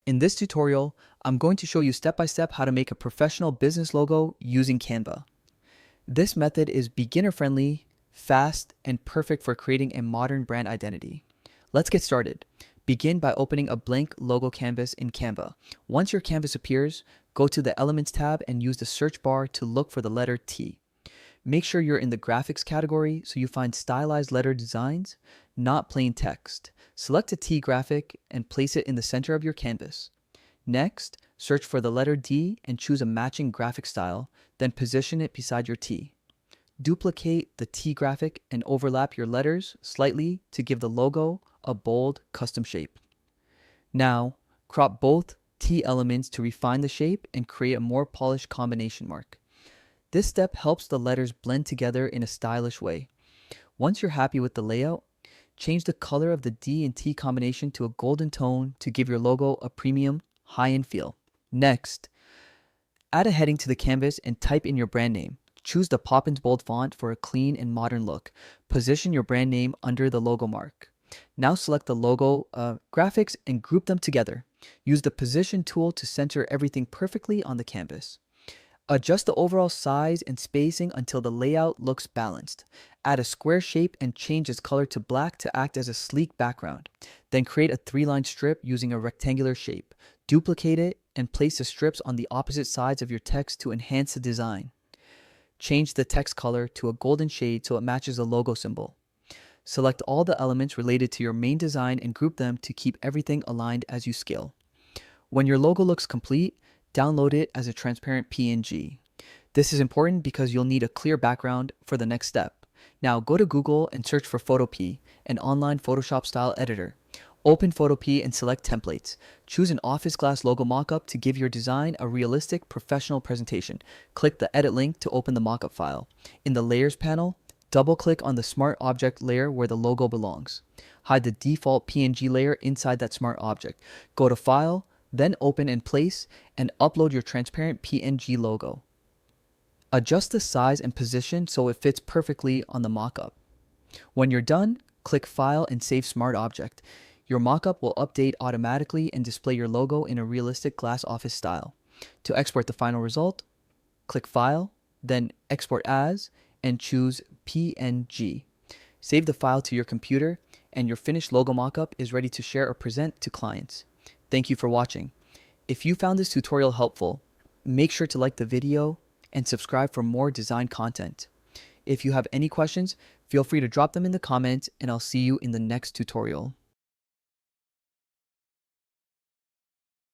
In this tutorial, I'm going to show you step by step how to make a professional business logo using Canva. This method is beginner friendly, fast, and perfect for creating a modern brand identity. Let's get started. Begin by opening a blank logo canvas in Canva. Once your canvas appears, go to the Elements tab and use the search bar to look for the letter T. Make sure you're in the graphics category so you find stylized letter designs, not plain text. Select a T graphic and place it in the center of your canvas. Next, search for the letter D and choose a matching graphic style, then position it beside your T. Duplicate the T graphic and overlap your letters slightly to give the logo a bold, custom shape. Now, crop both T elements to refine the shape and create a more polished combination mark. This step helps the letters blend together in a stylish way. Once you're happy with the layout, change the color of the D and T combination to a golden tone to give your logo a premium, high-end feel. Next, add a heading to the canvas and type in your brand name. Choose the Poppins Bold font for a clean and modern look. Position your brand name under the logo mark. Now select the logo graphics and group them together. Use the position tool to center everything perfectly on the canvas. Adjust the overall size and spacing until the layout looks balanced. Add a square shape and change its color to black to act as a sleek background. Then create a 3-line strip using a rectangular shape. Duplicate it and place the strips on the opposite sides of your text to enhance the design. Change the text color to a golden shade so it matches the logo symbol. Select all the elements related to your main design and group them to keep everything aligned as you scale. When your logo looks complete, download it as a transparent PNG. This is important because you'll need a clear background for the next step. Now go to Google and search for Photopea, an online Photoshop style editor. Open Photopea and select templates. Choose an office glass logo mockup to give your design a realistic, professional presentation. Click the edit link to open the mockup file. In the layers panel, double-click on the smart object layer where the logo belongs. Hide the default PNG layer inside that smart object. Go to File, then open and place and upload your transparent PNG logo. Adjust the size and position so it fits perfectly on the mockup. When you're done, click File and Save Smart Object. Your mockup will update automatically and display your logo in a realistic glass office style. To export the final result, click File, then Export As, and choose PNG. Save the file to your computer, and your finished logo mockup is ready to share or present to clients. Thank you for watching. If you found this tutorial helpful, make sure to like the video and subscribe for more design content. If you have any questions, feel free to drop them in the comments and I'll see you in the next tutorial.